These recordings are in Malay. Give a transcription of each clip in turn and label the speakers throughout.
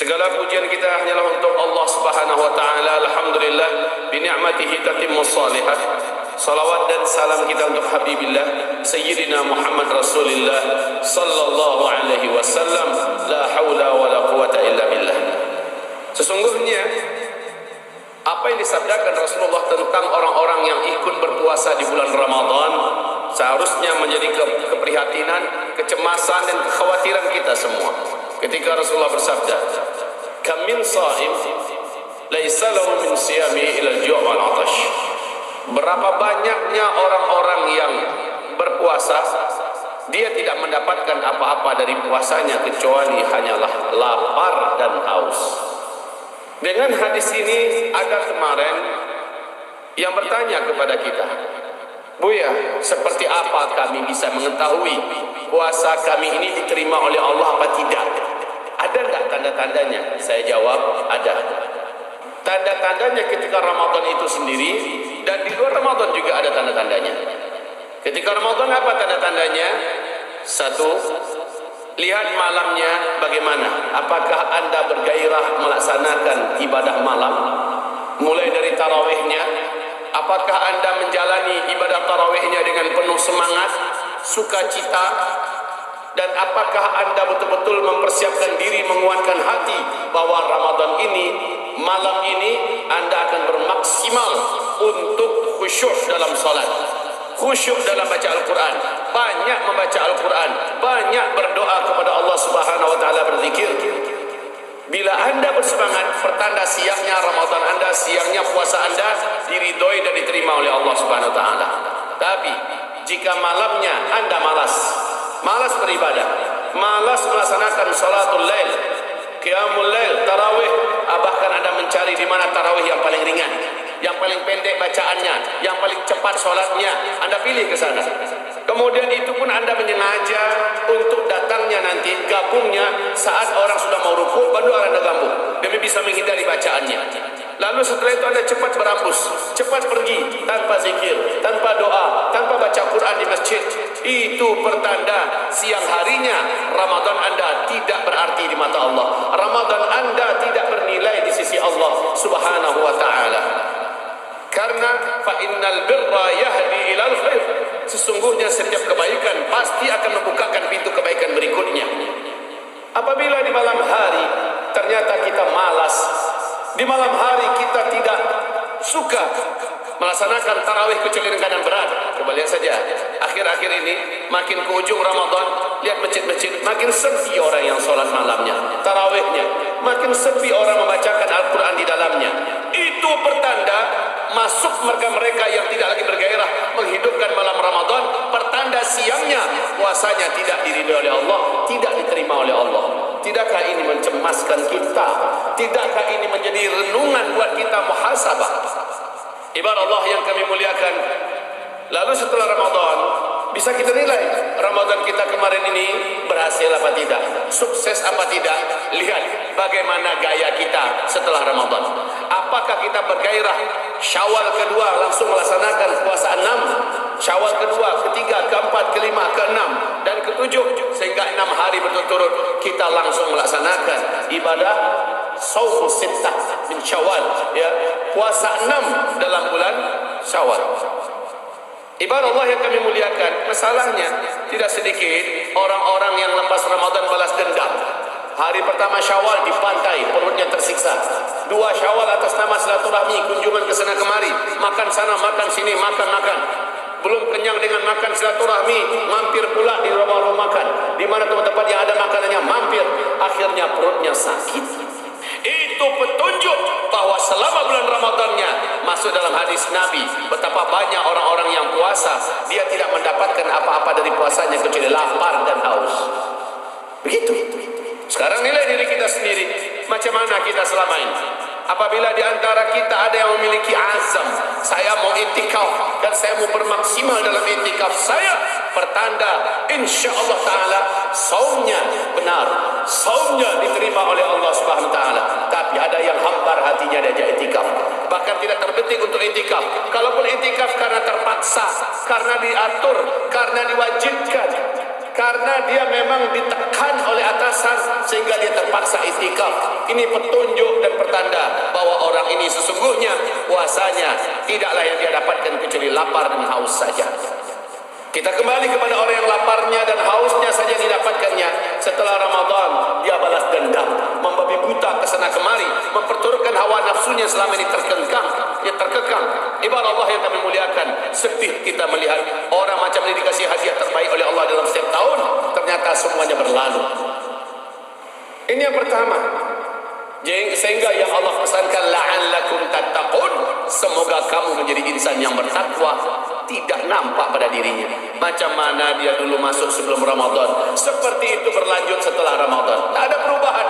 Speaker 1: Segala pujian kita hanyalah untuk Allah Subhanahu wa taala. Alhamdulillah bi ni'matihi tatimmus shalihat. Salawat dan salam kita untuk Habibillah Sayyidina Muhammad Rasulullah sallallahu alaihi wasallam. La haula wala quwata illa billah. Sesungguhnya apa yang disabdakan Rasulullah tentang orang-orang yang ikut berpuasa di bulan Ramadan seharusnya menjadi keprihatinan, kecemasan dan kekhawatiran kita semua. Ketika Rasulullah bersabda, "Kam min sha'im laisa lahu min siyami ila al-ju' wal 'atash." Berapa banyaknya orang-orang yang berpuasa, dia tidak mendapatkan apa-apa dari puasanya kecuali hanyalah lapar dan haus. Dengan hadis ini ada kemarin yang bertanya kepada kita, "Buya, seperti apa kami bisa mengetahui puasa kami ini diterima oleh Allah apa tidak? Ada enggak tanda-tandanya?" Saya jawab, ada. Tanda-tandanya ketika Ramadan itu sendiri dan di luar Ramadan juga ada tanda-tandanya. Ketika Ramadan apa tanda-tandanya? Satu, lihat malamnya bagaimana. Apakah Anda bergairah melaksanakan ibadah malam? Mulai dari tarawihnya. Apakah Anda menjalani ibadah tarawihnya dengan penuh semangat, sukacita? Dan apakah Anda betul-betul mempersiapkan diri, menguatkan hati bahwa Ramadan ini, malam ini Anda akan bermaksimal untuk khusyuk dalam salat, khusyuk dalam baca Al-Quran, banyak membaca Al-Quran, banyak berdoa kepada Allah Subhanahu wa taala, berzikir. Bila Anda bersemangat, pertanda siangnya Ramadan Anda, siangnya puasa Anda diridhoi dan diterima oleh Allah Subhanahu wa taala. Tapi jika malamnya Anda malas beribadah, malas melaksanakan salatul lail, qiyamul lail, tarawih, bahkan Anda mencari di mana tarawih yang paling ringan, yang paling pendek bacaannya, yang paling cepat sholatnya, Anda pilih ke sana. Kemudian itu pun Anda menyengaja untuk datangnya nanti, gabungnya saat orang sudah mau rukuk, baru Anda gabung demi bisa menghindari bacaannya. Lalu setelah itu Anda cepat berambus, cepat pergi tanpa zikir, tanpa doa, tanpa baca Quran di masjid. Itu pertanda siang harinya Ramadan Anda tidak berarti di mata Allah. Ramadan Anda tidak bernilai di sisi Allah Subhanahu wa taala. Karena fa innal birra yahdi ilal khair. Sesungguhnya setiap kebaikan pasti akan membukakan pintu kebaikan berikutnya. Apabila di malam hari ternyata kita malas, di malam hari kita tidak suka melaksanakan tarawih kecuali dengan keadaan berat. Coba lihat saja, akhir-akhir ini makin ke ujung Ramadan, lihat masjid-masjid makin sepi orang yang sholat malamnya, tarawihnya makin sepi orang membacakan Al-Quran di dalamnya. Itu pertanda masuk mereka yang tidak lagi bergairah menghidupkan malam Ramadan, pertanda siangnya puasanya tidak diridhoi oleh Allah, tidak diterima oleh Allah. Tidakkah ini mencemaskan kita? Tidakkah ini menjadi renungan buat kita muhasabah? Ibarat Allah yang kami muliakan. Lalu setelah Ramadan bisa kita nilai Ramadan kita kemarin ini berhasil apa tidak, sukses apa tidak. Lihat bagaimana gaya kita setelah Ramadan. Apakah kita bergairah Syawal kedua langsung melaksanakan puasa 6, Syawal kedua, ketiga, keempat, kelima, keenam dan ketujuh, sehingga 6 hari berturut-turut kita langsung melaksanakan ibadah Shaum Sittah min Syawal, ya, puasa 6 dalam bulan Syawal. Ibarat Allah yang kami muliakan, masalahnya tidak sedikit orang-orang yang lepas Ramadan balas dendam. Hari pertama Syawal di pantai, perutnya tersiksa. 2 Syawal atas nama silaturahmi, kunjungan ke sana kemari, makan sana, makan sini, makan. Belum kenyang dengan makan silaturahmi, mampir pula di rumah-rumah makan, di mana tempat-tempat yang ada makanannya, mampir. Akhirnya perutnya sakit. Itu petunjuk bahwa selama bulan Ramadannya masuk dalam hadis Nabi, betapa banyak orang-orang yang puasa, dia tidak mendapatkan apa-apa dari puasanya kecuali lapar dan haus. Begitu. Sekarang nilai diri kita sendiri, macam mana kita selama ini? Apabila di antara kita ada yang memiliki azam, saya mau iktikaf dan saya mau bermaksimal dalam iktikaf saya, pertanda insya Allah Ta'ala saumnya benar, saumnya diterima oleh Allah Subhanahu Wa Ta'ala. Tapi ada yang hambar hatinya diajak iktikaf, bahkan tidak terbetik untuk iktikaf. Kalaupun iktikaf karena terpaksa, karena diatur, karena diwajibkan, karena dia memang ditekan oleh atasan sehingga dia terpaksa itikaf. Ini petunjuk dan pertanda bahwa orang ini sesungguhnya puasanya tidaklah yang dia dapatkan kecuali lapar dan haus saja. Kita kembali kepada orang yang laparnya dan hausnya saja didapatkannya. Setelah Ramadan dia balas dendam, membabi buta kesana kemari, memperturutkan hawa nafsunya selama ini terkekang. Ibarat Allah yang kami muliakan, sedih kita melihat orang macam ini dikasih hadiah terbaik oleh Allah dalam setiap tahun, ternyata semuanya berlalu. Ini yang pertama. Sehingga yang Allah pesankan la'allakum tattaqun, semoga kamu menjadi insan yang bertakwa. Tidak nampak pada dirinya. Macam mana dia dulu masuk sebelum Ramadan, seperti itu berlanjut setelah Ramadan. Tak ada perubahan.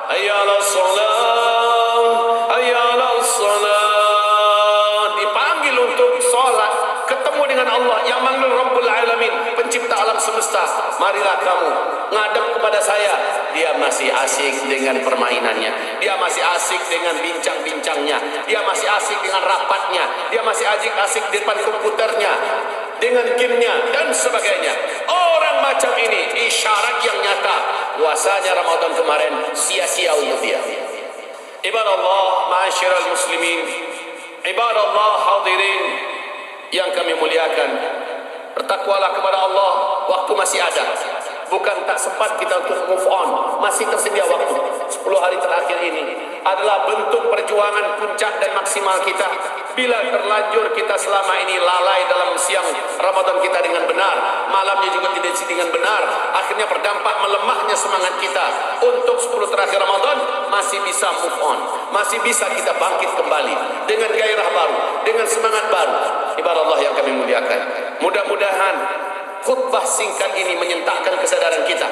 Speaker 1: Hayya 'alas shalah, hayya 'alas shalah, dipanggil untuk salat, ketemu dengan Allah yang manggil Rabbul Alamin, pencipta alam semesta. Marilah kamu ngadep kepada saya. Dia masih asik dengan permainannya, dia masih asik dengan bincang-bincangnya, dia masih asik dengan rapatnya, dia masih asik di depan komputernya, dengan gamenya dan sebagainya. Orang macam ini isyarat yang nyata puasanya Ramadan kemarin sia-sia untuk dia. Ibadallah, ma'asyiral muslimin, ibadallah hadirin yang kami muliakan, bertakwalah kepada Allah waktu masih ada. Bukan tak sempat kita untuk move on, masih tersedia waktu. 10 hari terakhir ini adalah bentuk perjuangan puncak dan maksimal kita. Bila terlanjur kita selama ini lalai dalam siang Ramadan kita dengan benar, malamnya juga tidak isi dengan benar, akhirnya berdampak melemahnya semangat kita. Untuk 10 terakhir Ramadan masih bisa move on, masih bisa kita bangkit kembali dengan gairah baru, dengan semangat baru. Ibarat Allah yang kami muliakan, mudah-mudahan khutbah singkat ini menyentakkan kesadaran kita,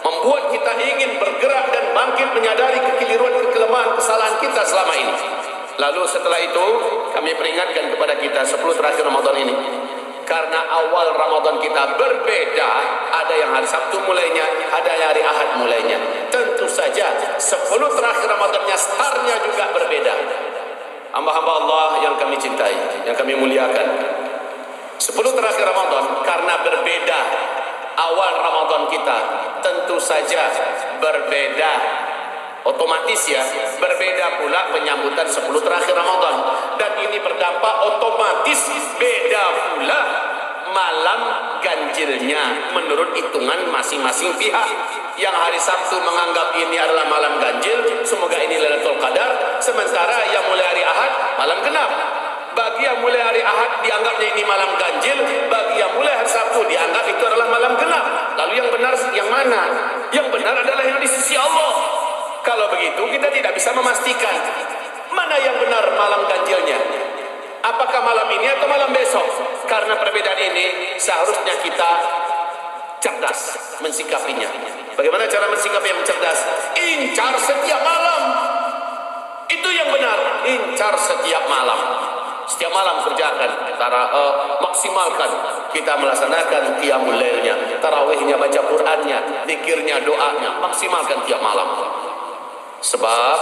Speaker 1: membuat kita ingin bergerak dan bangkit menyadari kekeliruan, kelemahan, kesalahan kita selama ini. Lalu setelah itu kami peringatkan kepada kita 10 terakhir Ramadan ini, karena awal Ramadan kita berbeda, ada yang hari Sabtu mulainya, ada yang hari Ahad mulainya. Tentu saja 10 terakhir Ramadannya startnya juga berbeda. Hamba-hamba Allah yang kami cintai, yang kami muliakan, 10 terakhir Ramadan karena berbeda awal Ramadan kita, tentu saja berbeda, otomatis ya, berbeda pula penyambutan 10 terakhir Ramadan. Dan ini berdampak otomatis beda pula malam ganjilnya menurut hitungan masing-masing pihak. Yang hari Sabtu menganggap ini adalah malam ganjil, semoga ini Lailatul Qadar, sementara yang mulai hari Ahad malam genap. Bagi yang mulai hari Ahad dianggapnya ini malam ganjil, bagi yang mulai hari Sabtu dianggap itu adalah malam genap. Lalu yang benar yang mana? Yang benar adalah yang di sisi Allah. Kalau begitu kita tidak bisa memastikan mana yang benar malam ganjilnya. Apakah malam ini atau malam besok? Karena perbedaan ini seharusnya kita cerdas mensikapinya. Bagaimana cara mensikapi yang cerdas? Incar setiap malam. Itu yang benar. Incar setiap malam. Setiap malam kerjakan, maksimalkan kita melaksanakan qiyamul lailnya, tarawihnya, baca Qur'annya, zikirnya, doanya, maksimalkan tiap malam. Sebab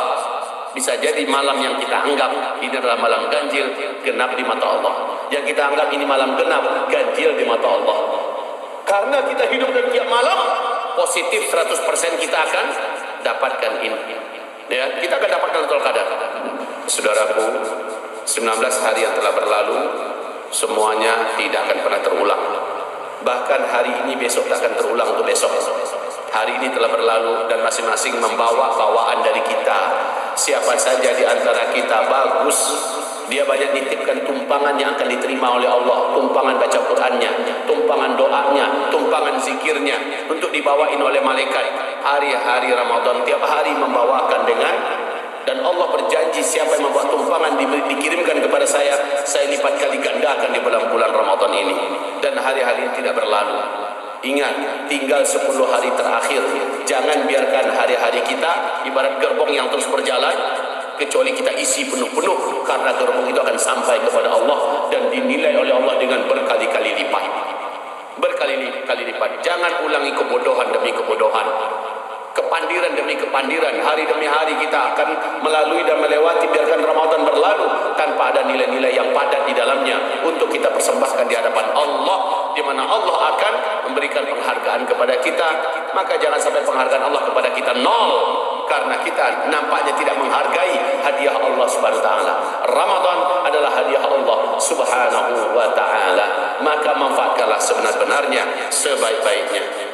Speaker 1: bisa jadi malam yang kita anggap ini adalah malam ganjil, genap di mata Allah. Yang kita anggap ini malam genap, ganjil di mata Allah. Karena kita hidup dan tiap malam, positif 100% kita akan dapatkan ini. Ya, kita akan dapatkan Lailatul Qadar. Saudaraku, 19 hari yang telah berlalu, semuanya tidak akan pernah terulang. Bahkan hari ini besok tak akan terulang untuk besok. Hari ini telah berlalu dan masing-masing membawa bawaan dari kita. Siapa saja di antara kita bagus, dia banyak nitipkan tumpangan yang akan diterima oleh Allah. Tumpangan baca Qur'annya, tumpangan doanya, tumpangan zikirnya, untuk dibawain oleh malaikat. Hari-hari Ramadan tiap hari membawakan dengan, dan Allah berjanji siapa yang membuat tumpangan dikirimkan kepada saya lipat kali gandakan di bulan Ramadan ini. Dan hari-hari ini tidak berlalu. Ingat, tinggal 10 hari terakhir. Jangan biarkan hari-hari kita ibarat gerbong yang terus berjalan, kecuali kita isi penuh-penuh, karena gerbong itu akan sampai kepada Allah dan dinilai oleh Allah dengan berkali-kali lipat. Berkali-kali lipat. Jangan ulangi kebodohan demi kebodohan. kepandiran demi kepandiran, hari demi hari kita akan melalui dan melewati, biarkan Ramadan berlalu tanpa ada nilai-nilai yang padat di dalamnya untuk kita persembahkan di hadapan Allah, di mana Allah akan memberikan penghargaan kepada kita. Maka jangan sampai penghargaan Allah kepada kita nol, karena kita nampaknya tidak menghargai hadiah Allah Subhanahu wa taala. Ramadan adalah hadiah Allah Subhanahu wa taala, maka manfaatkanlah sebenar-benarnya, sebaik-baiknya.